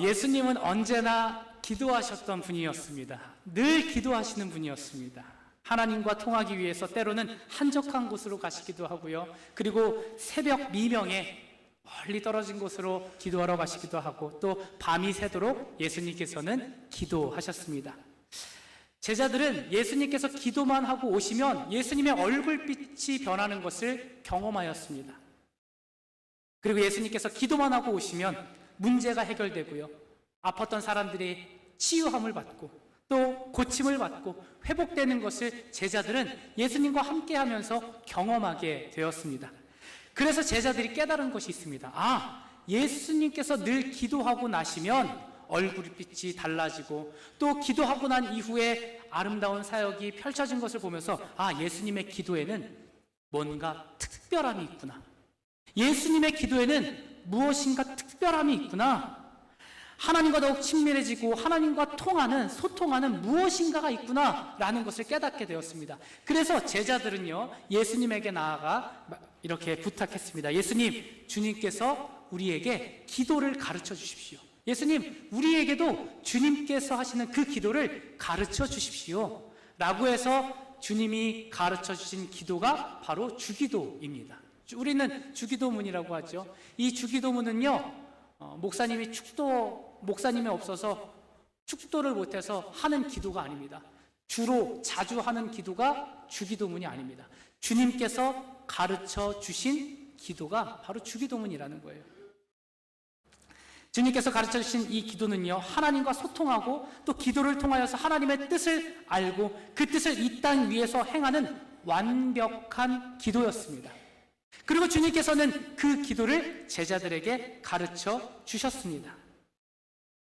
예수님은 언제나 기도하셨던 분이었습니다. 늘 기도하시는 분이었습니다. 하나님과 통하기 위해서 때로는 한적한 곳으로 가시기도 하고요. 그리고 새벽 미명에 멀리 떨어진 곳으로 기도하러 가시기도 하고, 또 밤이 새도록 예수님께서는 기도하셨습니다. 제자들은 예수님께서 기도만 하고 오시면 예수님의 얼굴빛이 변하는 것을 경험하였습니다. 그리고 예수님께서 기도만 하고 오시면 문제가 해결되고요, 아팠던 사람들이 치유함을 받고 또 고침을 받고 회복되는 것을 제자들은 예수님과 함께 하면서 경험하게 되었습니다. 그래서 제자들이 깨달은 것이 있습니다. 예수님께서 늘 기도하고 나시면 얼굴빛이 달라지고, 또 기도하고 난 이후에 아름다운 사역이 펼쳐진 것을 보면서 예수님의 기도에는 뭔가 특별함이 있구나, 예수님의 기도에는 무엇인가 특별함이 있구나, 하나님과 더욱 친밀해지고 하나님과 소통하는 무엇인가가 있구나 라는 것을 깨닫게 되었습니다. 그래서 제자들은요, 예수님에게 나아가 이렇게 부탁했습니다. 예수님, 주님께서 우리에게 기도를 가르쳐 주십시오. 예수님, 우리에게도 주님께서 하시는 그 기도를 가르쳐 주십시오 라고 해서 주님이 가르쳐 주신 기도가 바로 주기도입니다. 우리는 주기도문이라고 하죠. 이 주기도문은요, 목사님이 없어서 축도를 못해서 하는 기도가 아닙니다. 주로 자주 하는 기도가 주기도문이 아닙니다. 주님께서 가르쳐 주신 기도가 바로 주기도문이라는 거예요. 주님께서 가르쳐 주신 이 기도는요, 하나님과 소통하고 또 기도를 통하여서 하나님의 뜻을 알고 그 뜻을 이 땅 위에서 행하는 완벽한 기도였습니다. 그리고 주님께서는 그 기도를 제자들에게 가르쳐 주셨습니다.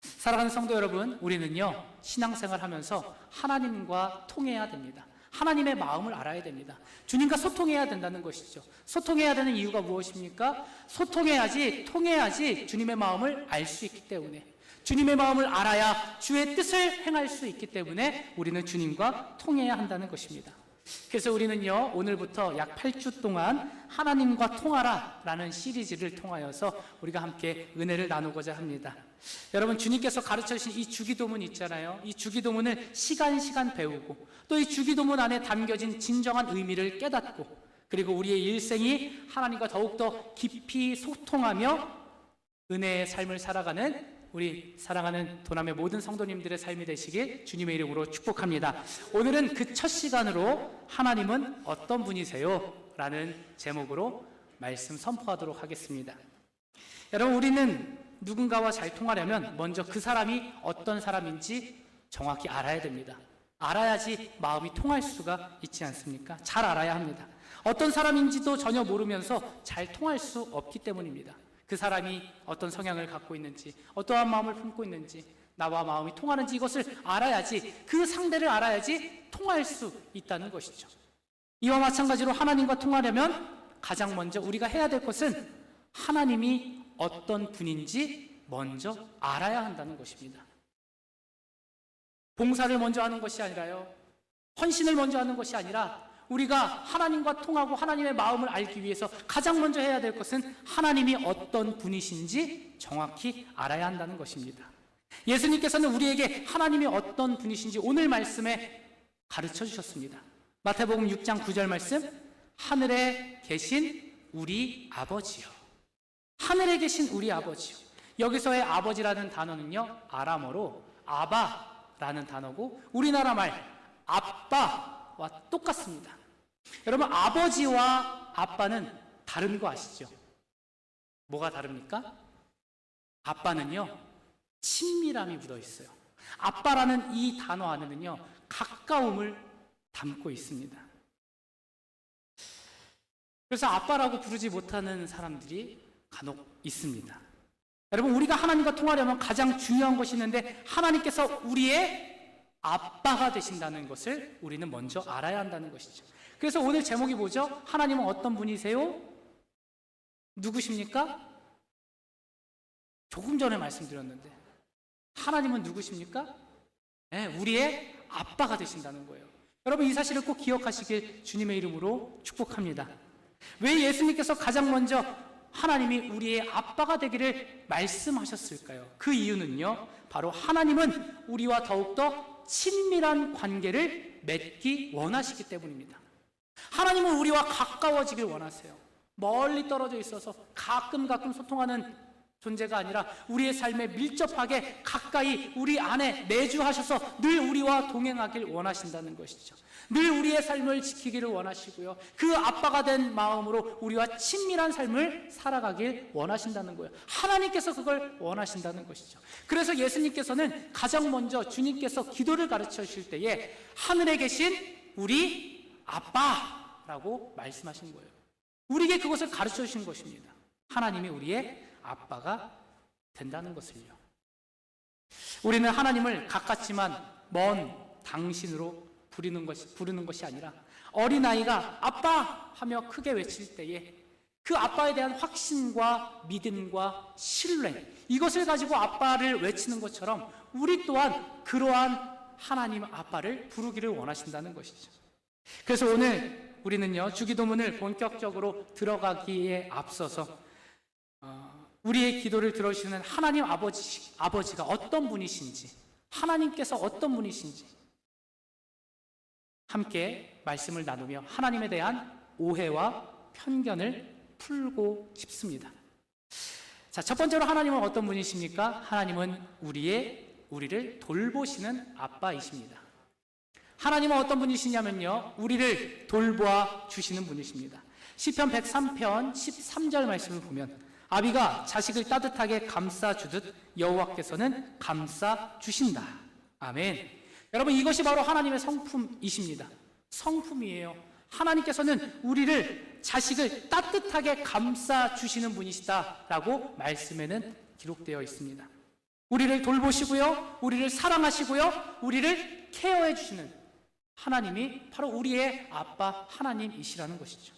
사랑하는 성도 여러분, 우리는요, 신앙생활 하면서 하나님과 통해야 됩니다. 하나님의 마음을 알아야 됩니다. 주님과 소통해야 된다는 것이죠. 소통해야 되는 이유가 무엇입니까? 통해야지 주님의 마음을 알 수 있기 때문에, 주님의 마음을 알아야 주의 뜻을 행할 수 있기 때문에 우리는 주님과 통해야 한다는 것입니다. 그래서 우리는요, 오늘부터 약 8주 동안 하나님과 통하라 라는 시리즈를 통하여서 우리가 함께 은혜를 나누고자 합니다. 여러분, 주님께서 가르쳐 주신 이 주기도문 있잖아요. 이 주기도문을 시간 배우고 또 이 주기도문 안에 담겨진 진정한 의미를 깨닫고, 그리고 우리의 일생이 하나님과 더욱더 깊이 소통하며 은혜의 삶을 살아가는 우리 사랑하는 도남의 모든 성도님들의 삶이 되시길 주님의 이름으로 축복합니다. 오늘은 그 첫 시간으로 하나님은 어떤 분이세요? 라는 제목으로 말씀 선포하도록 하겠습니다. 여러분, 우리는 누군가와 잘 통하려면 먼저 그 사람이 어떤 사람인지 정확히 알아야 됩니다. 알아야지 마음이 통할 수가 있지 않습니까? 잘 알아야 합니다. 어떤 사람인지도 전혀 모르면서 잘 통할 수 없기 때문입니다. 그 사람이 어떤 성향을 갖고 있는지, 어떠한 마음을 품고 있는지, 나와 마음이 통하는지 이것을 알아야지, 그 상대를 알아야지 통할 수 있다는 것이죠. 이와 마찬가지로 하나님과 통하려면 가장 먼저 우리가 해야 될 것은 하나님이 어떤 분인지 먼저 알아야 한다는 것입니다. 봉사를 먼저 하는 것이 아니라요, 헌신을 먼저 하는 것이 아니라 우리가 하나님과 통하고 하나님의 마음을 알기 위해서 가장 먼저 해야 될 것은 하나님이 어떤 분이신지 정확히 알아야 한다는 것입니다. 예수님께서는 우리에게 하나님이 어떤 분이신지 오늘 말씀에 가르쳐 주셨습니다. 마태복음 6장 9절 말씀, 하늘에 계신 우리 아버지요. 하늘에 계신 우리 아버지요. 여기서의 아버지라는 단어는요, 아람어로 아바라는 단어고 우리나라 말 아빠와 똑같습니다. 여러분, 아버지와 아빠는 다른 거 아시죠? 뭐가 다릅니까? 아빠는요, 친밀함이 묻어 있어요. 아빠라는 이 단어 안에는요, 가까움을 담고 있습니다. 그래서 아빠라고 부르지 못하는 사람들이 간혹 있습니다. 여러분, 우리가 하나님과 통하려면 가장 중요한 것이 있는데, 하나님께서 우리의 아빠가 되신다는 것을 우리는 먼저 알아야 한다는 것이죠. 그래서 오늘 제목이 뭐죠? 하나님은 어떤 분이세요? 누구십니까? 조금 전에 말씀드렸는데 하나님은 누구십니까? 네, 우리의 아빠가 되신다는 거예요. 여러분, 이 사실을 꼭 기억하시길 주님의 이름으로 축복합니다. 왜 예수님께서 가장 먼저 하나님이 우리의 아빠가 되기를 말씀하셨을까요? 그 이유는요, 바로 하나님은 우리와 더욱더 친밀한 관계를 맺기 원하시기 때문입니다. 하나님은 우리와 가까워지길 원하세요. 멀리 떨어져 있어서 가끔 소통하는 존재가 아니라 우리의 삶에 밀접하게 가까이 우리 안에 내주하셔서 늘 우리와 동행하길 원하신다는 것이죠. 늘 우리의 삶을 지키기를 원하시고요, 그 아빠가 된 마음으로 우리와 친밀한 삶을 살아가길 원하신다는 거예요. 하나님께서 그걸 원하신다는 것이죠. 그래서 예수님께서는 가장 먼저 주님께서 기도를 가르쳐 주실 때에 하늘에 계신 우리 아빠라고 말씀하신 거예요. 우리에게 그것을 가르쳐 주신 것입니다. 하나님이 우리의 아빠가 된다는 것을요. 우리는 하나님을 가깝지만 먼 당신으로 부르는 것이 아니라 어린아이가 아빠 하며 크게 외칠 때에 그 아빠에 대한 확신과 믿음과 신뢰, 이것을 가지고 아빠를 외치는 것처럼 우리 또한 그러한 하나님 아빠를 부르기를 원하신다는 것이죠. 그래서 오늘 우리는요, 주기도문을 본격적으로 들어가기에 앞서서 우리의 기도를 들어주시는 하나님 아버지가 어떤 분이신지, 하나님께서 어떤 분이신지 함께 말씀을 나누며 하나님에 대한 오해와 편견을 풀고 싶습니다. 자, 첫 번째로 하나님은 어떤 분이십니까? 하나님은 우리를 돌보시는 아빠이십니다. 하나님은 어떤 분이시냐면요, 우리를 돌보아 주시는 분이십니다. 시편 103편 13절 말씀을 보면 아비가 자식을 따뜻하게 감싸주듯 여호와께서는 감싸주신다. 아멘. 여러분, 이것이 바로 하나님의 성품이십니다. 성품이에요. 하나님께서는 우리를, 자식을 따뜻하게 감싸주시는 분이시다라고 말씀에는 기록되어 있습니다. 우리를 돌보시고요, 우리를 사랑하시고요, 우리를 케어해 주시는 하나님이 바로 우리의 아빠 하나님이시라는 것이죠.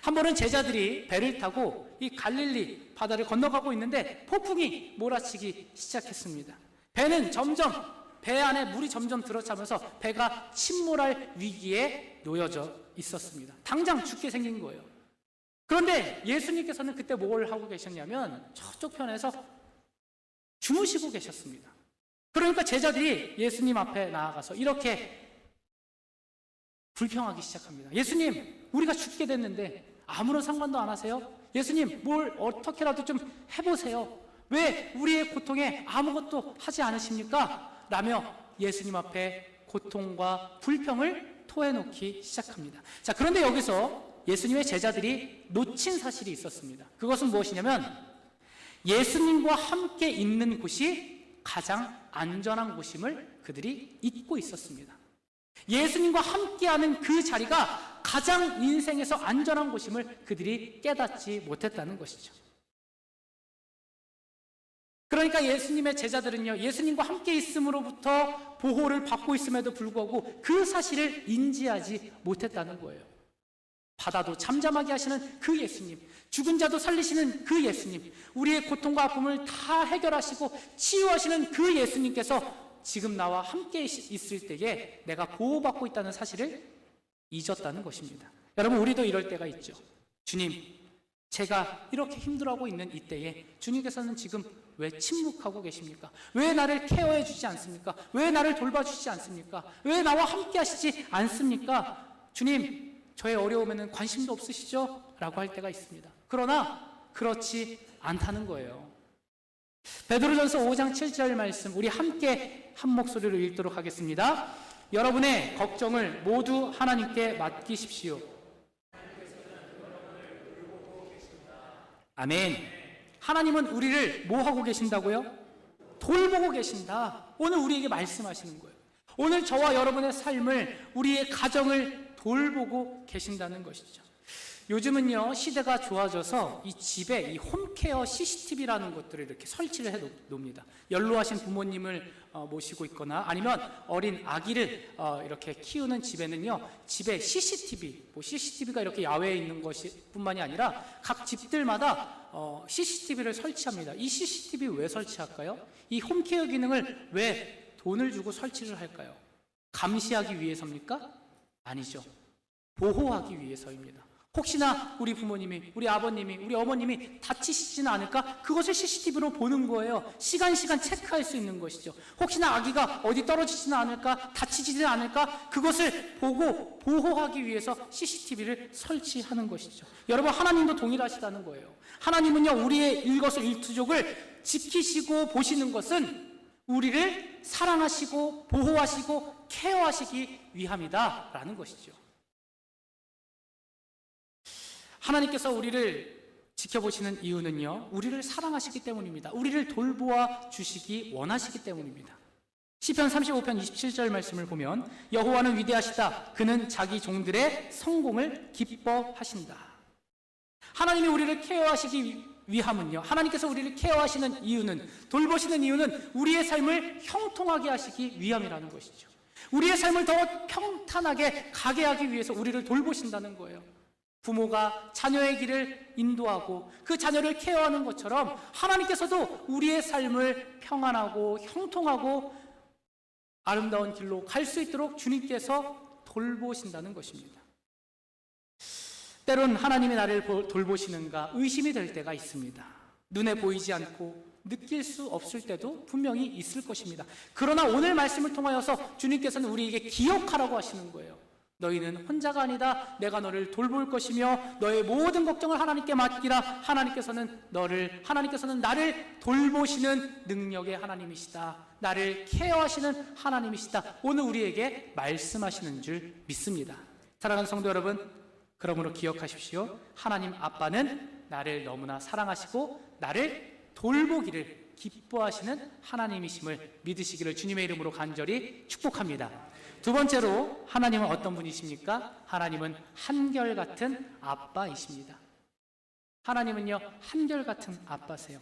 한 번은 제자들이 배를 타고 이 갈릴리 바다를 건너가고 있는데 폭풍이 몰아치기 시작했습니다. 배 안에 물이 점점 들어차면서 배가 침몰할 위기에 놓여져 있었습니다. 당장 죽게 생긴 거예요. 그런데 예수님께서는 그때 뭘 하고 계셨냐면 저쪽 편에서 주무시고 계셨습니다. 그러니까 제자들이 예수님 앞에 나아가서 이렇게 불평하기 시작합니다. 예수님, 우리가 죽게 됐는데 아무런 상관도 안 하세요? 예수님, 뭘 어떻게라도 좀 해보세요. 왜 우리의 고통에 아무것도 하지 않으십니까? 라며 예수님 앞에 고통과 불평을 토해놓기 시작합니다. 자, 그런데 여기서 예수님의 제자들이 놓친 사실이 있었습니다. 그것은 무엇이냐면 예수님과 함께 있는 곳이 가장 안전한 곳임을 그들이 잊고 있었습니다. 예수님과 함께하는 그 자리가 가장 인생에서 안전한 곳임을 그들이 깨닫지 못했다는 것이죠. 그러니까 예수님의 제자들은요, 예수님과 함께 있음으로부터 보호를 받고 있음에도 불구하고 그 사실을 인지하지 못했다는 거예요. 바다도 잠잠하게 하시는 그 예수님, 죽은 자도 살리시는 그 예수님, 우리의 고통과 아픔을 다 해결하시고 치유하시는 그 예수님께서 지금 나와 함께 있을 때에 내가 보호받고 있다는 사실을 잊었다는 것입니다. 여러분, 우리도 이럴 때가 있죠. 주님, 제가 이렇게 힘들어하고 있는 이때에 주님께서는 지금 왜 침묵하고 계십니까? 왜 나를 케어해 주지 않습니까? 왜 나를 돌봐주시지 않습니까? 왜 나와 함께 하시지 않습니까? 주님, 저의 어려움에는 관심도 없으시죠? 라고 할 때가 있습니다. 그러나 그렇지 않다는 거예요. 베드로전서 5장 7절 말씀, 우리 함께 한 목소리로 읽도록 하겠습니다. 여러분의 걱정을 모두 하나님께 맡기십시오. 아멘. 하나님은 우리를 뭐 하고 계신다고요? 돌보고 계신다. 오늘 우리에게 말씀하시는 거예요. 오늘 저와 여러분의 삶을, 우리의 가정을 돌보고 계신다는 것이죠. 요즘은요, 시대가 좋아져서 이 집에 이 홈케어 CCTV라는 것들을 이렇게 설치를 해 놓습니다. 연로하신 부모님을 모시고 있거나 아니면 어린 아기를 이렇게 키우는 집에는요, 집에 CCTV가 이렇게 야외에 있는 것이 뿐만이 아니라 각 집들마다 CCTV를 설치합니다. 이 CCTV 왜 설치할까요? 이 홈케어 기능을 왜 돈을 주고 설치를 할까요? 감시하기 위해서입니까? 아니죠. 보호하기 위해서입니다. 혹시나 우리 부모님이, 우리 아버님이, 우리 어머님이 다치시지는 않을까? 그것을 CCTV로 보는 거예요. 시간 체크할 수 있는 것이죠. 혹시나 아기가 어디 떨어지지는 않을까? 다치지는 않을까? 그것을 보고 보호하기 위해서 CCTV를 설치하는 것이죠. 여러분, 하나님도 동일하시다는 거예요. 하나님은요, 우리의 일거수일투족을 지키시고 보시는 것은 우리를 사랑하시고 보호하시고 케어하시기 위함이다라는 것이죠. 하나님께서 우리를 지켜보시는 이유는요, 우리를 사랑하시기 때문입니다. 우리를 돌보아 주시기 원하시기 때문입니다. 시편 35편 27절 말씀을 보면 여호와는 위대하시다. 그는 자기 종들의 성공을 기뻐하신다. 하나님이 우리를 케어하시기 위함은요, 하나님께서 우리를 케어하시는 이유는, 돌보시는 이유는 우리의 삶을 형통하게 하시기 위함이라는 것이죠. 우리의 삶을 더 평탄하게 가게 하기 위해서 우리를 돌보신다는 거예요. 부모가 자녀의 길을 인도하고 그 자녀를 케어하는 것처럼 하나님께서도 우리의 삶을 평안하고 형통하고 아름다운 길로 갈 수 있도록 주님께서 돌보신다는 것입니다. 때론 하나님이 나를 돌보시는가 의심이 될 때가 있습니다. 눈에 보이지 않고 느낄 수 없을 때도 분명히 있을 것입니다. 그러나 오늘 말씀을 통하여서 주님께서는 우리에게 기억하라고 하시는 거예요. 너희는 혼자가 아니다. 내가 너를 돌볼 것이며 너의 모든 걱정을 하나님께 맡기라. 하나님께서는 나를 돌보시는 능력의 하나님이시다. 나를 케어하시는 하나님이시다. 오늘 우리에게 말씀하시는 줄 믿습니다. 사랑하는 성도 여러분, 그러므로 기억하십시오. 하나님 아빠는 나를 너무나 사랑하시고 나를 돌보기를 기뻐하시는 하나님이심을 믿으시기를 주님의 이름으로 간절히 축복합니다. 두 번째로, 하나님은 어떤 분이십니까? 하나님은 한결같은 아빠이십니다. 하나님은요, 한결같은 아빠세요.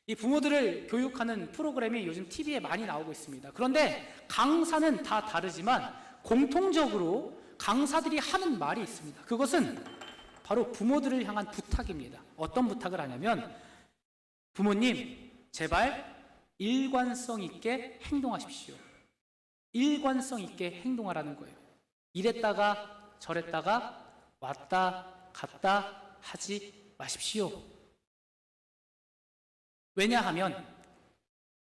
이 부모들을 교육하는 프로그램이 요즘 TV에 많이 나오고 있습니다. 그런데 강사는 다 다르지만 공통적으로 강사들이 하는 말이 있습니다. 그것은 바로 부모들을 향한 부탁입니다. 어떤 부탁을 하냐면, 부모님, 제발 일관성 있게 행동하십시오. 일관성 있게 행동하라는 거예요. 이랬다가 저랬다가 왔다 갔다 하지 마십시오. 왜냐하면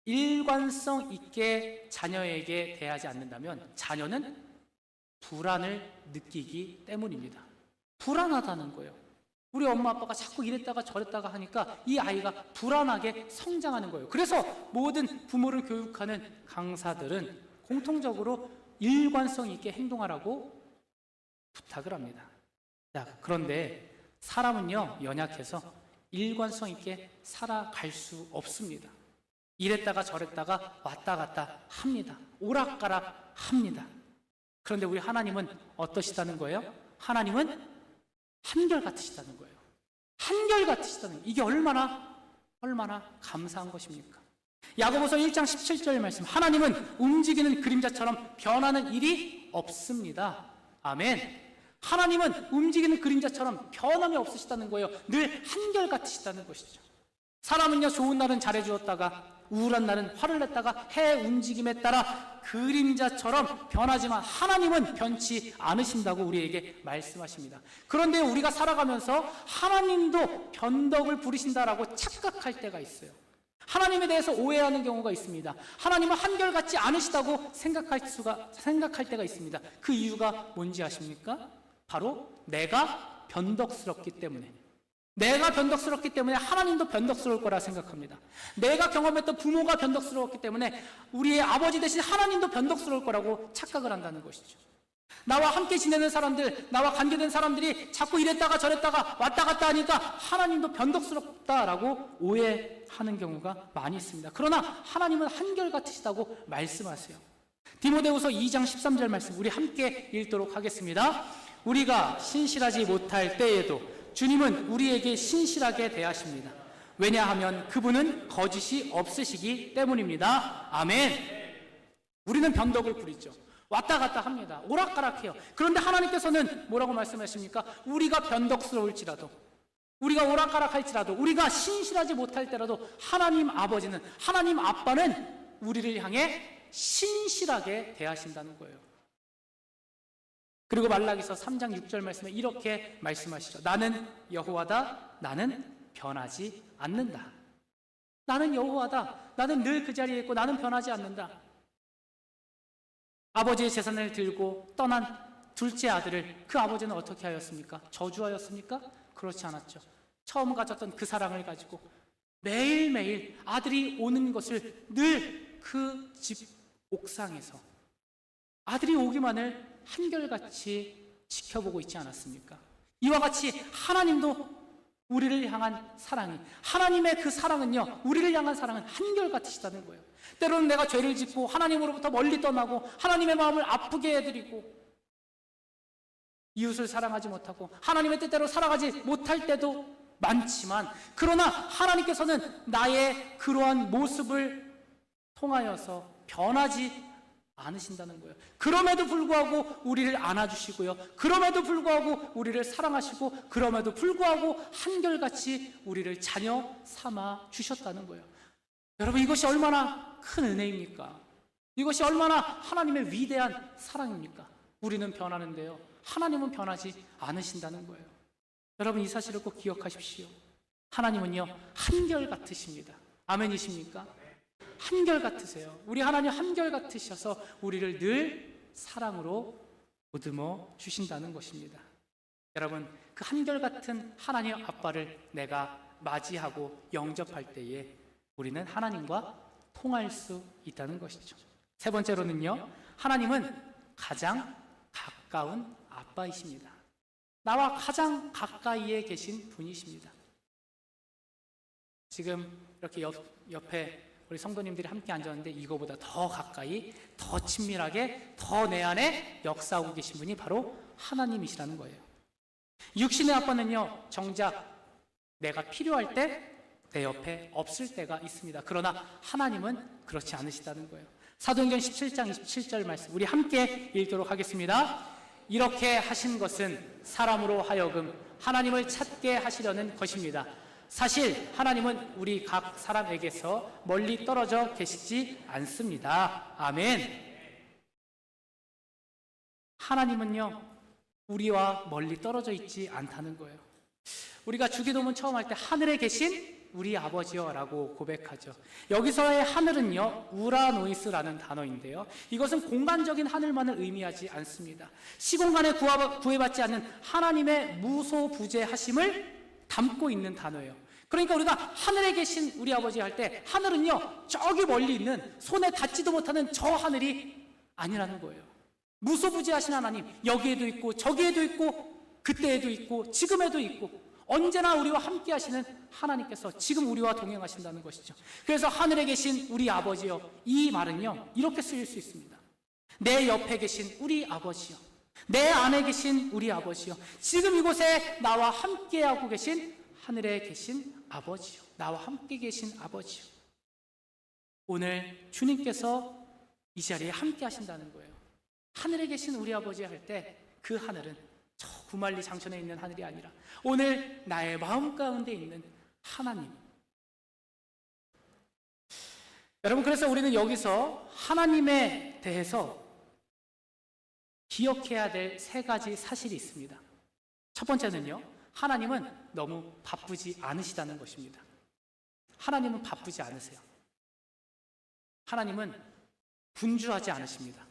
일관성 있게 자녀에게 대하지 않는다면 자녀는 불안을 느끼기 때문입니다. 불안하다는 거예요. 우리 엄마 아빠가 자꾸 이랬다가 저랬다가 하니까 이 아이가 불안하게 성장하는 거예요. 그래서 모든 부모를 교육하는 강사들은 공통적으로 일관성 있게 행동하라고 부탁을 합니다. 자, 그런데 사람은요, 연약해서 일관성 있게 살아갈 수 없습니다. 이랬다가 저랬다가 왔다 갔다 합니다. 오락가락 합니다. 그런데 우리 하나님은 어떠시다는 거예요? 하나님은 한결같으시다는 거예요. 한결같으시다는 거예요. 이게 얼마나 감사한 것입니까? 야고보서 1장 17절 말씀, 하나님은 움직이는 그림자처럼 변하는 일이 없습니다. 아멘. 하나님은 움직이는 그림자처럼 변함이 없으시다는 거예요. 늘 한결같으시다는 것이죠. 사람은요, 좋은 날은 잘해주었다가 우울한 날은 화를 냈다가 해 움직임에 따라 그림자처럼 변하지만 하나님은 변치 않으신다고 우리에게 말씀하십니다. 그런데 우리가 살아가면서 하나님도 변덕을 부리신다라고 착각할 때가 있어요. 하나님에 대해서 오해하는 경우가 있습니다. 하나님은 한결같지 않으시다고 생각할 때가 있습니다. 그 이유가 뭔지 아십니까? 바로 내가 변덕스럽기 때문에. 내가 변덕스럽기 때문에 하나님도 변덕스러울 거라 생각합니다. 내가 경험했던 부모가 변덕스러웠기 때문에 우리의 아버지 대신 하나님도 변덕스러울 거라고 착각을 한다는 것이죠. 나와 함께 지내는 사람들, 나와 관계된 사람들이 자꾸 이랬다가 저랬다가 왔다 갔다 하니까 하나님도 변덕스럽다라고 오해하는 경우가 많이 있습니다. 그러나 하나님은 한결같으시다고 말씀하세요. 디모데후서 2장 13절 말씀 우리 함께 읽도록 하겠습니다. 우리가 신실하지 못할 때에도 주님은 우리에게 신실하게 대하십니다. 왜냐하면 그분은 거짓이 없으시기 때문입니다. 아멘. 우리는 변덕을 부리죠. 왔다 갔다 합니다. 오락가락해요. 그런데 하나님께서는 뭐라고 말씀하십니까? 우리가 변덕스러울지라도, 우리가 오락가락할지라도, 우리가 신실하지 못할 때라도 하나님 아버지는, 하나님 아빠는 우리를 향해 신실하게 대하신다는 거예요. 그리고 말라기서 3장 6절 말씀에 이렇게 말씀하시죠. 나는 여호와다. 나는 변하지 않는다. 나는 여호와다. 나는 늘 그 자리에 있고 나는 변하지 않는다. 아버지의 재산을 들고 떠난 둘째 아들을 그 아버지는 어떻게 하였습니까? 저주하였습니까? 그렇지 않았죠. 처음 가졌던 그 사랑을 가지고 매일매일 아들이 오는 것을 늘 그 집 옥상에서 아들이 오기만을 한결같이 지켜보고 있지 않았습니까? 이와 같이 하나님도 우리를 향한 사랑이, 하나님의 그 사랑은요, 우리를 향한 사랑은 한결같으시다는 거예요. 때로는 내가 죄를 짓고 하나님으로부터 멀리 떠나고 하나님의 마음을 아프게 해드리고 이웃을 사랑하지 못하고 하나님의 뜻대로 살아가지 못할 때도 많지만, 그러나 하나님께서는 나의 그러한 모습을 통하여서 변하지 않으신다는 거예요. 그럼에도 불구하고 우리를 안아주시고요, 그럼에도 불구하고 우리를 사랑하시고, 그럼에도 불구하고 한결같이 우리를 자녀 삼아 주셨다는 거예요. 여러분, 이것이 얼마나 큰 은혜입니까? 이것이 얼마나 하나님의 위대한 사랑입니까? 우리는 변하는데요, 하나님은 변하지 않으신다는 거예요. 여러분, 이 사실을 꼭 기억하십시오. 하나님은요, 한결같으십니다. 아멘이십니까? 한결같으세요. 우리 하나님 한결같으셔서 우리를 늘 사랑으로 보듬어 주신다는 것입니다. 여러분, 그 한결같은 하나님 아빠를 내가 맞이하고 영접할 때에 우리는 하나님과 통할 수 있다는 것이죠. 세 번째로는요, 하나님은 가장 가까운 아빠이십니다. 나와 가장 가까이에 계신 분이십니다. 지금 이렇게 옆에 우리 성도님들이 함께 앉았는데 이거보다 더 가까이, 더 친밀하게, 더 내 안에 역사하고 계신 분이 바로 하나님이시라는 거예요. 육신의 아빠는요, 정작 내가 필요할 때 내 옆에 없을 때가 있습니다. 그러나 하나님은 그렇지 않으시다는 거예요. 사도행전 17장 27절 말씀 우리 함께 읽도록 하겠습니다. 이렇게 하신 것은 사람으로 하여금 하나님을 찾게 하시려는 것입니다. 사실 하나님은 우리 각 사람에게서 멀리 떨어져 계시지 않습니다. 아멘. 하나님은요, 우리와 멀리 떨어져 있지 않다는 거예요. 우리가 주기도문 처음 할 때 하늘에 계신 우리 아버지여 라고 고백하죠. 여기서의 하늘은요, 우라노이스라는 단어인데요, 이것은 공간적인 하늘만을 의미하지 않습니다. 시공간에 구애받지 않는 하나님의 무소부재하심을 담고 있는 단어예요. 그러니까 우리가 하늘에 계신 우리 아버지 할 때 하늘은요, 저기 멀리 있는 손에 닿지도 못하는 저 하늘이 아니라는 거예요. 무소부재하신 하나님, 여기에도 있고 저기에도 있고 그때에도 있고 지금에도 있고 언제나 우리와 함께 하시는 하나님께서 지금 우리와 동행하신다는 것이죠. 그래서 하늘에 계신 우리 아버지여, 이 말은요, 이렇게 쓰일 수 있습니다. 내 옆에 계신 우리 아버지여, 내 안에 계신 우리 아버지여, 지금 이곳에 나와 함께하고 계신 하늘에 계신 아버지요, 나와 함께 계신 아버지요. 오늘 주님께서 이 자리에 함께 하신다는 거예요. 하늘에 계신 우리 아버지 할 때 그 하늘은 저 구말리 장천에 있는 하늘이 아니라 오늘 나의 마음 가운데 있는 하나님. 여러분, 그래서 우리는 여기서 하나님에 대해서 기억해야 될 세 가지 사실이 있습니다. 첫 번째는요, 하나님은 너무 바쁘지 않으시다는 것입니다. 하나님은 바쁘지 않으세요. 하나님은 분주하지 않으십니다.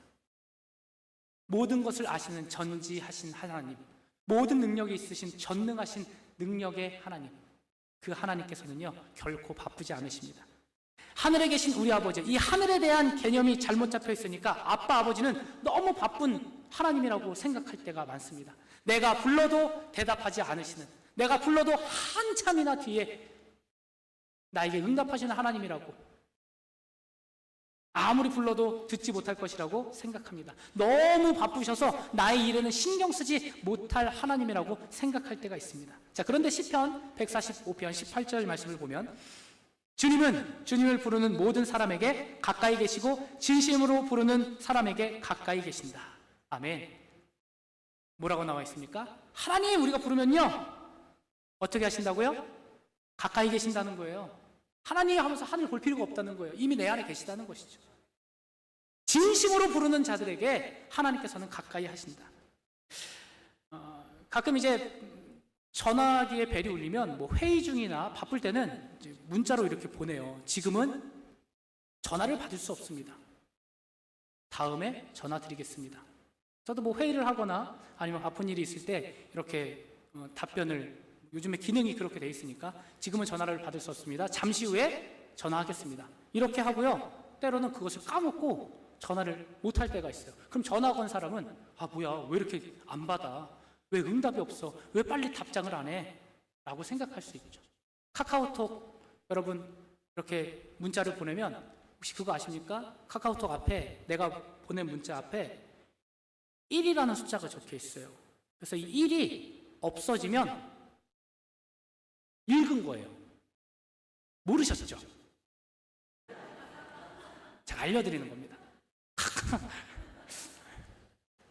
모든 것을 아시는 전지하신 하나님, 모든 능력이 있으신 전능하신 능력의 하나님, 그 하나님께서는요, 결코 바쁘지 않으십니다. 하늘에 계신 우리 아버지, 이 하늘에 대한 개념이 잘못 잡혀 있으니까 아빠, 아버지는 너무 바쁜 하나님이라고 생각할 때가 많습니다. 내가 불러도 대답하지 않으시는, 내가 불러도 한참이나 뒤에 나에게 응답하시는 하나님이라고, 아무리 불러도 듣지 못할 것이라고 생각합니다. 너무 바쁘셔서 나의 일에는 신경 쓰지 못할 하나님이라고 생각할 때가 있습니다. 자, 그런데 시편 145편 18절 말씀을 보면 주님은 주님을 부르는 모든 사람에게 가까이 계시고 진심으로 부르는 사람에게 가까이 계신다. 아멘. 뭐라고 나와 있습니까? 하나님 우리가 부르면요, 어떻게 하신다고요? 가까이 계신다는 거예요. 하나님 하면서 하늘 볼 필요가 없다는 거예요. 이미 내 안에 계시다는 것이죠. 진심으로 부르는 자들에게 하나님께서는 가까이 하신다. 가끔 이제 전화기에 벨이 울리면 뭐 회의 중이나 바쁠 때는 이제 문자로 이렇게 보내요. 지금은 전화를 받을 수 없습니다. 다음에 전화 드리겠습니다. 저도 뭐 회의를 하거나 아니면 바쁜 일이 있을 때 이렇게 답변을, 요즘에 기능이 그렇게 돼 있으니까 지금은 전화를 받을 수 없습니다. 잠시 후에 전화하겠습니다. 이렇게 하고요. 때로는 그것을 까먹고 전화를 못 할 때가 있어요. 그럼 전화 건 사람은 뭐야, 왜 이렇게 안 받아? 왜 응답이 없어? 왜 빨리 답장을 안 해? 라고 생각할 수 있죠. 카카오톡 여러분 이렇게 문자를 보내면 혹시 그거 아십니까? 카카오톡 앞에, 내가 보낸 문자 앞에 1이라는 숫자가 적혀 있어요. 그래서 이 1이 없어지면 읽은 거예요. 모르셨죠? 제가 알려드리는 겁니다.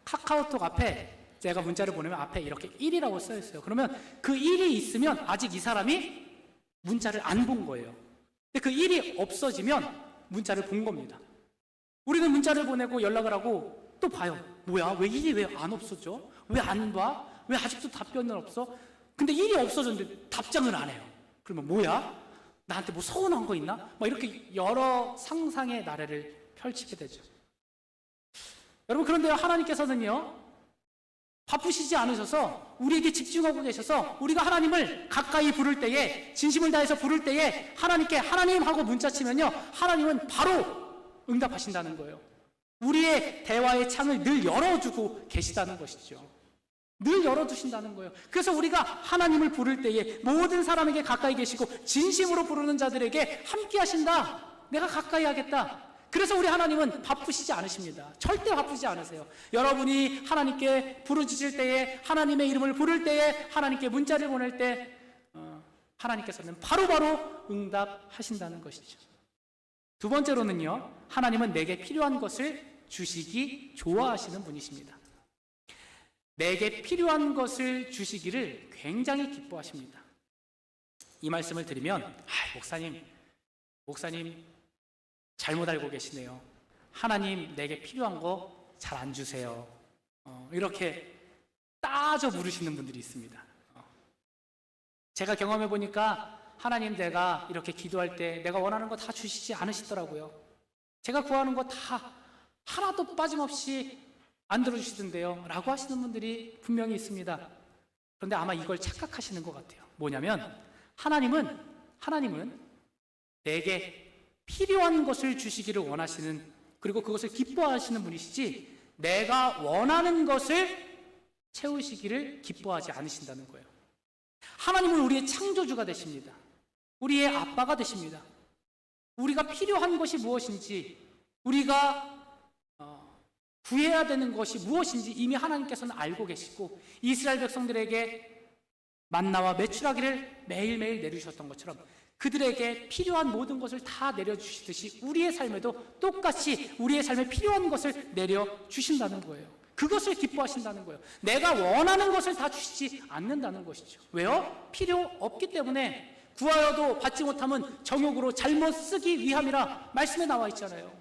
카카오톡 앞에 제가 문자를 보내면 앞에 이렇게 1이라고 써 있어요. 그러면 그 1이 있으면 아직 이 사람이 문자를 안 본 거예요. 근데 그 1이 없어지면 문자를 본 겁니다. 우리는 문자를 보내고 연락을 하고 또 봐요. 뭐야? 왜 1이 왜 안 없어져? 왜 안 봐? 왜 아직도 답변은 없어? 근데 1이 없어졌는데 답장을 안 해요. 그러면 뭐야? 나한테 뭐 서운한 거 있나? 막 이렇게 여러 상상의 나래를 펼치게 되죠. 여러분, 그런데요, 하나님께서는요, 바쁘시지 않으셔서 우리에게 집중하고 계셔서 우리가 하나님을 가까이 부를 때에, 진심을 다해서 부를 때에 하나님께 하나님 하고 문자 치면요, 하나님은 바로 응답하신다는 거예요. 우리의 대화의 창을 늘 열어두고 계시다는 것이죠. 늘 열어두신다는 거예요. 그래서 우리가 하나님을 부를 때에 모든 사람에게 가까이 계시고 진심으로 부르는 자들에게 함께 하신다. 내가 가까이 하겠다. 그래서 우리 하나님은 바쁘시지 않으십니다. 절대 바쁘지 않으세요. 여러분이 하나님께 부르짖을 때에, 하나님의 이름을 부를 때에, 하나님께 문자를 보낼 때 하나님께서는 바로바로 응답하신다는 것이죠. 두 번째로는요, 하나님은 내게 필요한 것을 주시기 좋아하시는 분이십니다. 내게 필요한 것을 주시기를 굉장히 기뻐하십니다. 이 말씀을 드리면 목사님 잘못 알고 계시네요. 하나님 내게 필요한 거 잘 안 주세요. 이렇게 따져 물으시는 분들이 있습니다. 제가 경험해 보니까 하나님, 내가 이렇게 기도할 때 내가 원하는 거 다 주시지 않으시더라고요. 제가 구하는 거 다 하나도 빠짐없이 안 들어주시던데요 라고 하시는 분들이 분명히 있습니다. 그런데 아마 이걸 착각하시는 것 같아요. 뭐냐면 하나님은 내게 필요한 것을 주시기를 원하시는, 그리고 그것을 기뻐하시는 분이시지 내가 원하는 것을 채우시기를 기뻐하지 않으신다는 거예요. 하나님은 우리의 창조주가 되십니다. 우리의 아빠가 되십니다. 우리가 필요한 것이 무엇인지, 우리가 구해야 되는 것이 무엇인지 이미 하나님께서는 알고 계시고, 이스라엘 백성들에게 만나와 메추라기를 매일매일 내려주셨던 것처럼 그들에게 필요한 모든 것을 다 내려주시듯이 우리의 삶에도 똑같이 우리의 삶에 필요한 것을 내려주신다는 거예요. 그것을 기뻐하신다는 거예요. 내가 원하는 것을 다 주시지 않는다는 것이죠. 왜요? 필요 없기 때문에. 구하여도 받지 못하면 정욕으로 잘못 쓰기 위함이라 말씀에 나와 있잖아요.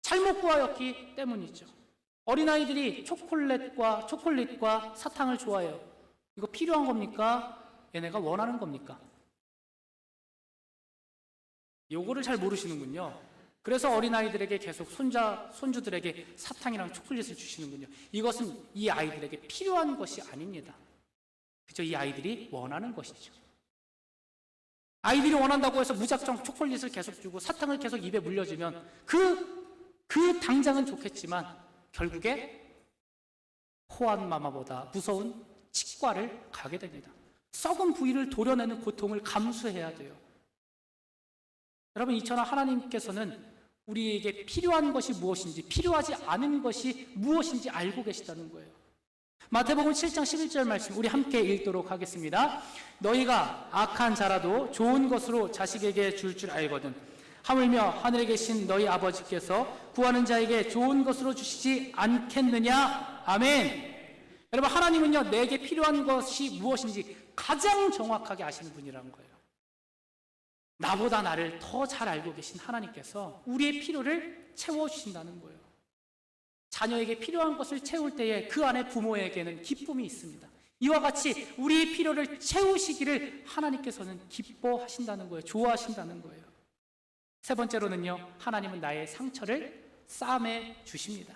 잘못 구하였기 때문이죠. 어린아이들이 초콜릿과 사탕을 좋아해요. 이거 필요한 겁니까? 얘네가 원하는 겁니까? 요거를 잘 모르시는군요. 그래서 어린아이들에게 계속 손주들에게 사탕이랑 초콜릿을 주시는군요. 이것은 이 아이들에게 필요한 것이 아닙니다. 그죠? 이 아이들이 원하는 것이죠. 아이들이 원한다고 해서 무작정 초콜릿을 계속 주고 사탕을 계속 입에 물려주면 그 당장은 좋겠지만 결국에 호환마마보다 무서운 치과를 가게 됩니다. 썩은 부위를 도려내는 고통을 감수해야 돼요. 여러분, 이처럼 하나님께서는 우리에게 필요한 것이 무엇인지, 필요하지 않은 것이 무엇인지 알고 계시다는 거예요. 마태복음 7장 11절 말씀 우리 함께 읽도록 하겠습니다. 너희가 악한 자라도 좋은 것으로 자식에게 줄 줄 알거든 하물며 하늘에 계신 너희 아버지께서 구하는 자에게 좋은 것으로 주시지 않겠느냐. 아멘. 여러분, 하나님은요, 내게 필요한 것이 무엇인지 가장 정확하게 아시는 분이라는 거예요. 나보다 나를 더 잘 알고 계신 하나님께서 우리의 필요를 채워주신다는 거예요. 자녀에게 필요한 것을 채울 때에 그 안에 부모에게는 기쁨이 있습니다. 이와 같이 우리의 필요를 채우시기를 하나님께서는 기뻐하신다는 거예요. 좋아하신다는 거예요. 세 번째로는요, 하나님은 나의 상처를 싸매 주십니다.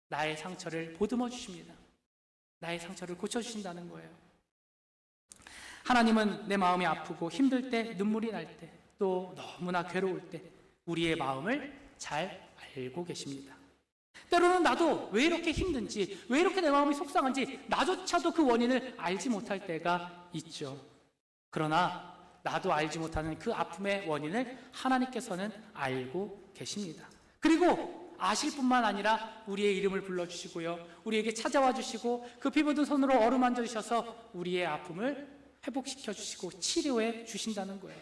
나의 상처를 보듬어 주십니다. 나의 상처를 고쳐주신다는 거예요. 하나님은 내 마음이 아프고 힘들 때, 눈물이 날 때, 또 너무나 괴로울 때 우리의 마음을 잘 알고 계십니다. 때로는 나도 왜 이렇게 힘든지, 왜 이렇게 내 마음이 속상한지 나조차도 그 원인을 알지 못할 때가 있죠. 그러나 나도 알지 못하는 그 아픔의 원인을 하나님께서는 알고 계십니다. 그리고 아실 뿐만 아니라 우리의 이름을 불러주시고요, 우리에게 찾아와 주시고 그 피 묻은 손으로 어루만져 주셔서 우리의 아픔을 회복시켜 주시고 치료해 주신다는 거예요.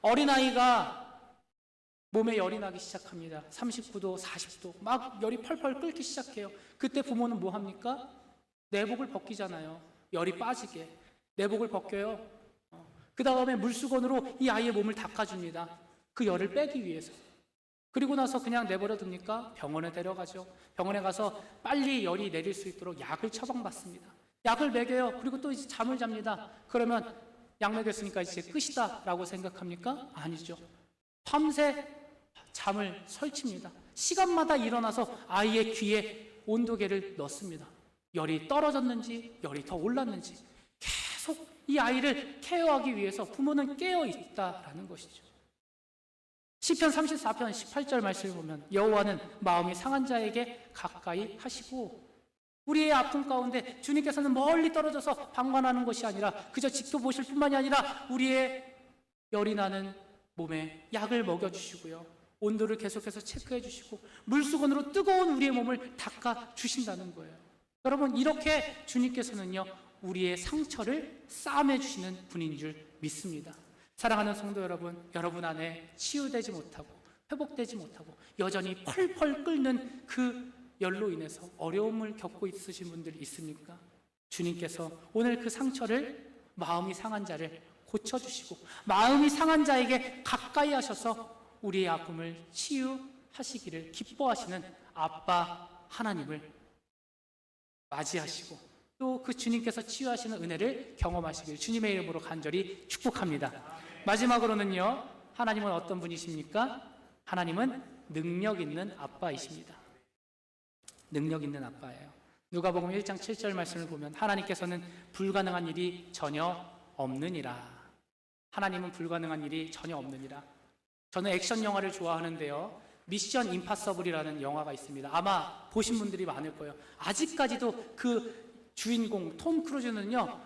어린아이가 몸에 열이 나기 시작합니다. 39도, 40도 막 열이 펄펄 끓기 시작해요. 그때 부모는 뭐 합니까? 내복을 벗기잖아요. 열이 빠지게 내복을 벗겨요. 그 다음에 물수건으로 이 아이의 몸을 닦아줍니다. 그 열을 빼기 위해서. 그리고 나서 그냥 내버려 둡니까? 병원에 데려가죠. 병원에 가서 빨리 열이 내릴 수 있도록 약을 처방받습니다. 약을 먹여요. 그리고 또 이제 잠을 잡니다. 그러면 약 먹였으니까 이제 끝이다 라고 생각합니까? 아니죠. 밤새 잠을 설칩니다. 시간마다 일어나서 아이의 귀에 온도계를 넣습니다. 열이 떨어졌는지 열이 더 올랐는지 계속 이 아이를 케어하기 위해서 부모는 깨어 있다라는 것이죠. 시편 34편 18절 말씀을 보면 여호와는 마음이 상한 자에게 가까이 하시고, 우리의 아픔 가운데 주님께서는 멀리 떨어져서 방관하는 것이 아니라 그저 지켜보실 뿐만이 아니라 우리의 열이 나는 몸에 약을 먹여주시고요, 온도를 계속해서 체크해 주시고 물수건으로 뜨거운 우리의 몸을 닦아 주신다는 거예요. 여러분, 이렇게 주님께서는요 우리의 상처를 싸매 주시는 분인 줄 믿습니다. 사랑하는 성도 여러분, 여러분 안에 치유되지 못하고 회복되지 못하고 여전히 펄펄 끓는 그 열로 인해서 어려움을 겪고 있으신 분들 있습니까? 주님께서 오늘 그 상처를, 마음이 상한 자를 고쳐주시고 마음이 상한 자에게 가까이 하셔서 우리의 아픔을 치유하시기를 기뻐하시는 아빠 하나님을 맞이하시고 또 그 주님께서 치유하시는 은혜를 경험하시길 주님의 이름으로 간절히 축복합니다. 마지막으로는요, 하나님은 어떤 분이십니까? 하나님은 능력 있는 아빠이십니다. 능력 있는 아빠예요. 누가복음 1장 7절 말씀을 보면 하나님께서는 불가능한 일이 전혀 없느니라. 하나님은 불가능한 일이 전혀 없느니라. 저는 액션 영화를 좋아하는데요, 미션 임파서블이라는 영화가 있습니다. 아마 보신 분들이 많을 거예요. 아직까지도 그 주인공 톰 크루즈는요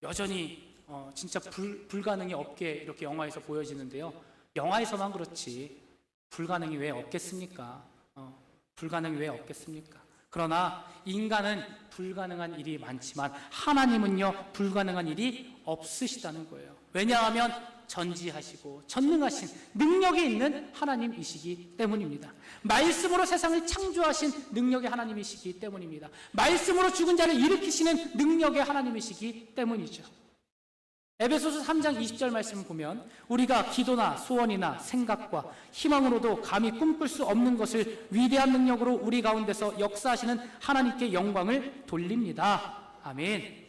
여전히 진짜 불가능이 없게 이렇게 영화에서 보여지는데요, 영화에서만 그렇지 불가능이 왜 없겠습니까? 불가능이 왜 없겠습니까? 그러나 인간은 불가능한 일이 많지만 하나님은요 불가능한 일이 없으시다는 거예요. 왜냐하면 전지하시고 전능하신 능력이 있는 하나님이시기 때문입니다. 말씀으로 세상을 창조하신 능력의 하나님이시기 때문입니다. 말씀으로 죽은 자를 일으키시는 능력의 하나님이시기 때문이죠. 에베소서 3장 20절 말씀을 보면 우리가 기도나 소원이나 생각과 희망으로도 감히 꿈꿀 수 없는 것을 위대한 능력으로 우리 가운데서 역사하시는 하나님께 영광을 돌립니다. 아멘.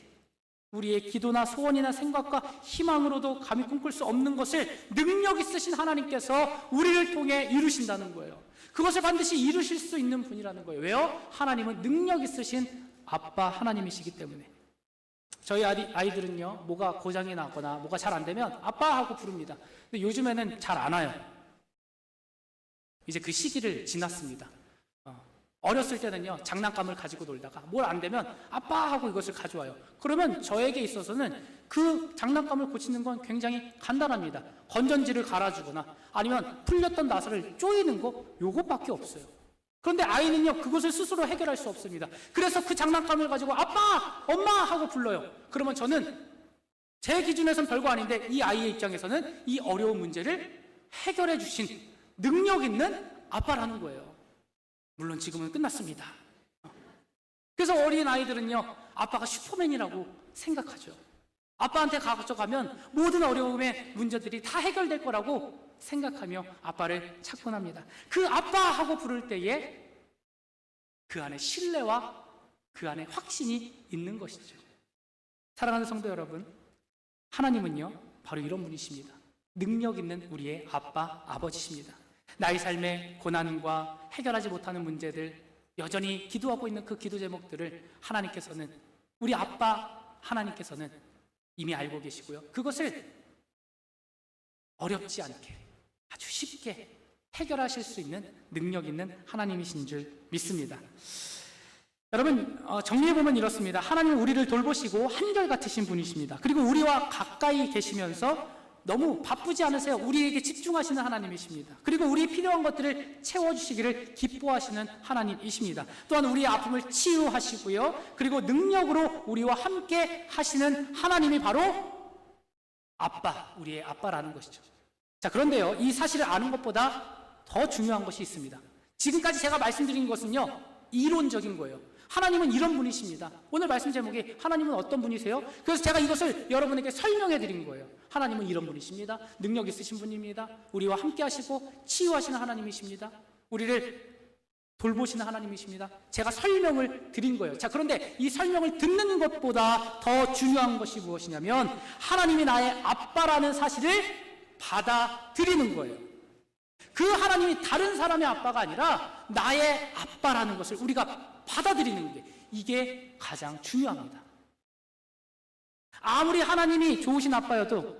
우리의 기도나 소원이나 생각과 희망으로도 감히 꿈꿀 수 없는 것을 능력 있으신 하나님께서 우리를 통해 이루신다는 거예요. 그것을 반드시 이루실 수 있는 분이라는 거예요. 왜요? 하나님은 능력 있으신 아빠 하나님이시기 때문에. 저희 아이들은요 뭐가 고장이 나거나 뭐가 잘 안 되면 아빠 하고 부릅니다. 근데 요즘에는 잘 안 와요. 이제 그 시기를 지났습니다. 어렸을 때는요 장난감을 가지고 놀다가 뭘 안 되면 아빠 하고 이것을 가져와요. 그러면 저에게 있어서는 그 장난감을 고치는 건 굉장히 간단합니다. 건전지를 갈아주거나 아니면 풀렸던 나사를 조이는 거, 요것밖에 없어요. 그런데 아이는요 그것을 스스로 해결할 수 없습니다. 그래서 그 장난감을 가지고 아빠, 엄마 하고 불러요. 그러면 저는 제 기준에선 별거 아닌데 이 아이의 입장에서는 이 어려운 문제를 해결해 주신 능력 있는 아빠라는 거예요. 물론 지금은 끝났습니다. 그래서 어린 아이들은요 아빠가 슈퍼맨이라고 생각하죠. 아빠한테 가져가면 모든 어려움의 문제들이 다 해결될 거라고 생각하며 아빠를 찾곤 합니다. 그 아빠 하고 부를 때에 그 안에 신뢰와 그 안에 확신이 있는 것이죠. 사랑하는 성도 여러분, 하나님은요 바로 이런 분이십니다. 능력 있는 우리의 아빠, 아버지십니다. 나의 삶의 고난과 해결하지 못하는 문제들, 여전히 기도하고 있는 그 기도 제목들을 하나님께서는, 우리 아빠 하나님께서는 이미 알고 계시고요, 그것을 어렵지 않게 아주 쉽게 해결하실 수 있는 능력 있는 하나님이신 줄 믿습니다. 여러분, 정리해보면 이렇습니다. 하나님은 우리를 돌보시고 한결같으신 분이십니다. 그리고 우리와 가까이 계시면서 너무 바쁘지 않으세요. 우리에게 집중하시는 하나님이십니다. 그리고 우리 필요한 것들을 채워주시기를 기뻐하시는 하나님이십니다. 또한 우리의 아픔을 치유하시고요, 그리고 능력으로 우리와 함께 하시는 하나님이 바로 아빠, 우리의 아빠라는 것이죠. 자, 그런데요, 이 사실을 아는 것보다 더 중요한 것이 있습니다. 지금까지 제가 말씀드린 것은요, 이론적인 거예요. 하나님은 이런 분이십니다. 오늘 말씀 제목이 하나님은 어떤 분이세요? 그래서 제가 이것을 여러분에게 설명해 드린 거예요. 하나님은 이런 분이십니다. 능력 있으신 분입니다. 우리와 함께 하시고 치유하시는 하나님이십니다. 우리를 돌보시는 하나님이십니다. 제가 설명을 드린 거예요. 자, 그런데 이 설명을 듣는 것보다 더 중요한 것이 무엇이냐면 하나님이 나의 아빠라는 사실을 받아들이는 거예요. 그 하나님이 다른 사람의 아빠가 아니라 나의 아빠라는 것을 우리가 받아들이는 게, 이게 가장 중요합니다. 아무리 하나님이 좋으신 아빠여도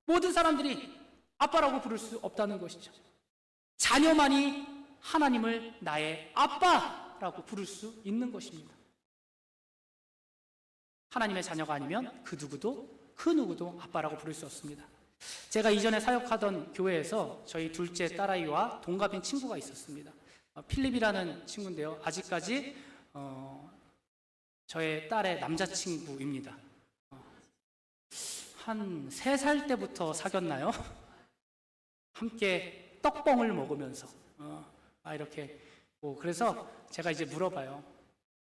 모든 사람들이 아빠라고 부를 수 없다는 것이죠. 자녀만이 하나님을 나의 아빠라고 부를 수 있는 것입니다. 하나님의 자녀가 아니면 그 누구도 아빠라고 부를 수 없습니다. 제가 이전에 사역하던 교회에서 저희 둘째 딸아이와 동갑인 친구가 있었습니다. 필립이라는 친구인데요, 아직까지 저의 딸의 남자친구입니다. 한 3살 때부터 사귀었나요? 함께 떡뻥을 먹으면서 이렇게 그래서 제가 이제 물어봐요.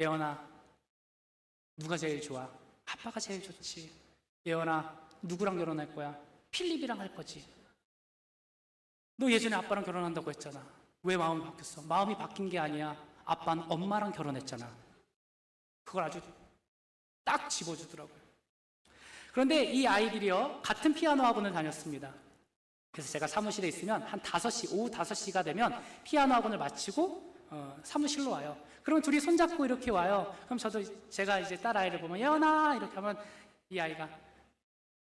예언아, 누가 제일 좋아? 아빠가 제일 좋지. 예언아, 누구랑 결혼할 거야? 필립이랑 할 거지. 너 예전에 아빠랑 결혼한다고 했잖아. 왜 마음이 바뀌었어? 마음이 바뀐 게 아니야. 아빠는 엄마랑 결혼했잖아. 그걸 아주 딱 집어주더라고요. 그런데 이 아이들이요, 같은 피아노 학원을 다녔습니다. 그래서 제가 사무실에 있으면 한 5시, 오후 5시가 되면 피아노 학원을 마치고 사무실로 와요. 그러면 둘이 손잡고 이렇게 와요. 그럼 제가 이제 딸아이를 보면 예언아 이렇게 하면 이 아이가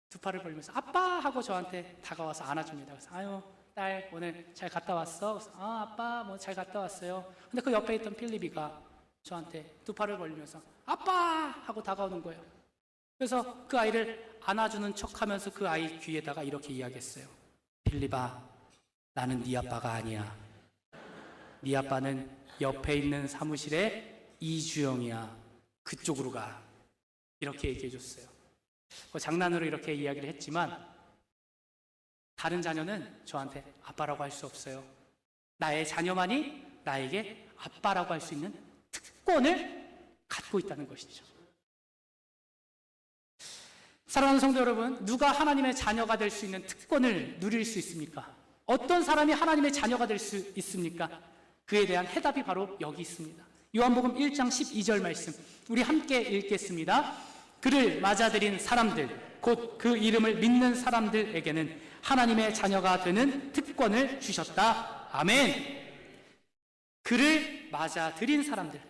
두 팔을 벌리면서 아빠 하고 저한테 다가와서 안아줍니다. 그래서 아유 딸 오늘 잘 갔다 왔어? 그래서 아빠 뭐 잘 갔다 왔어요. 근데 그 옆에 있던 필립이가 저한테 두 팔을 벌리면서 아빠 하고 다가오는 거예요. 그래서 그 아이를 안아주는 척하면서 그 아이 귀에다가 이렇게 이야기했어요. 필립아, 나는 네 아빠가 아니야. 네 아빠는 옆에 있는 사무실에 이주영이야. 그쪽으로 가. 이렇게 얘기해 줬어요. 장난으로 이렇게 이야기를 했지만 다른 자녀는 저한테 아빠라고 할 수 없어요. 나의 자녀만이 나에게 아빠라고 할 수 있는 특권을 갖고 있다는 것이죠. 사랑하는 성도 여러분, 누가 하나님의 자녀가 될 수 있는 특권을 누릴 수 있습니까? 어떤 사람이 하나님의 자녀가 될 수 있습니까? 그에 대한 해답이 바로 여기 있습니다. 요한복음 1장 12절 말씀 우리 함께 읽겠습니다. 그를 맞아들인 사람들, 곧 그 이름을 믿는 사람들에게는 하나님의 자녀가 되는 특권을 주셨다. 아멘. 그를 맞아들인 사람들,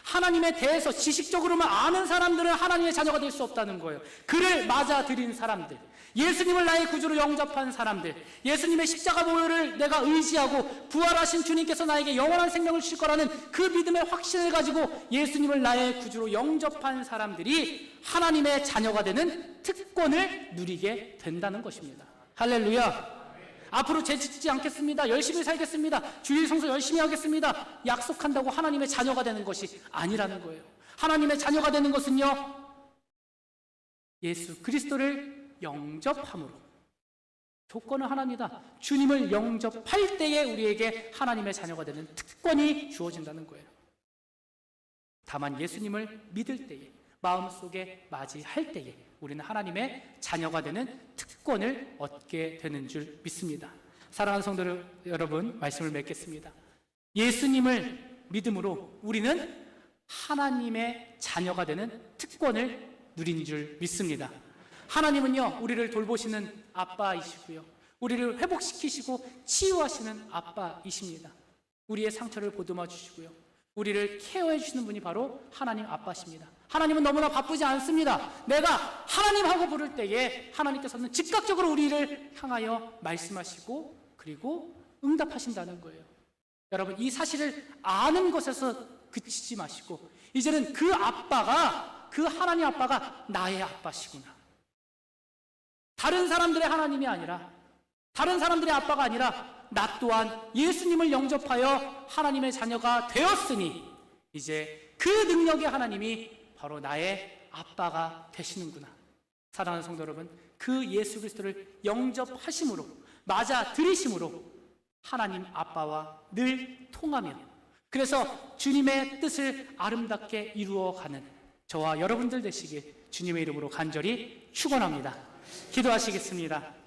하나님에 대해서 지식적으로만 아는 사람들은 하나님의 자녀가 될 수 없다는 거예요. 그를 맞아들인 사람들, 예수님을 나의 구주로 영접한 사람들, 예수님의 십자가 보혈을 내가 의지하고 부활하신 주님께서 나에게 영원한 생명을 주실 거라는 그 믿음의 확신을 가지고 예수님을 나의 구주로 영접한 사람들이 하나님의 자녀가 되는 특권을 누리게 된다는 것입니다. 할렐루야. 앞으로 죄짓지 않겠습니다. 열심히 살겠습니다. 주일 성수 열심히 하겠습니다. 약속한다고 하나님의 자녀가 되는 것이 아니라는 거예요. 하나님의 자녀가 되는 것은요, 예수 그리스도를 영접함으로, 조건은 하나입니다. 주님을 영접할 때에 우리에게 하나님의 자녀가 되는 특권이 주어진다는 거예요. 다만 예수님을 믿을 때에, 마음속에 맞이할 때에 우리는 하나님의 자녀가 되는 특권을 얻게 되는 줄 믿습니다. 사랑하는 성도 여러분, 말씀을 맺겠습니다. 예수님을 믿음으로 우리는 하나님의 자녀가 되는 특권을 누린 줄 믿습니다. 하나님은요, 우리를 돌보시는 아빠이시고요, 우리를 회복시키시고 치유하시는 아빠이십니다. 우리의 상처를 보듬어 주시고요, 우리를 케어해 주시는 분이 바로 하나님 아빠십니다. 하나님은 너무나 바쁘지 않습니다. 내가 하나님하고 부를 때에 하나님께서는 즉각적으로 우리를 향하여 말씀하시고 그리고 응답하신다는 거예요. 여러분, 이 사실을 아는 것에서 그치지 마시고 이제는 그 아빠가, 그 하나님 아빠가 나의 아빠시구나. 다른 사람들의 하나님이 아니라, 다른 사람들의 아빠가 아니라 나 또한 예수님을 영접하여 하나님의 자녀가 되었으니 이제 그 능력의 하나님이 바로 나의 아빠가 되시는구나. 사랑하는 성도 여러분, 그 예수 그리스도를 영접하심으로, 맞아 들이심으로 하나님 아빠와 늘 통하며, 그래서 주님의 뜻을 아름답게 이루어가는 저와 여러분들 되시길 주님의 이름으로 간절히 축원합니다. 기도하시겠습니다.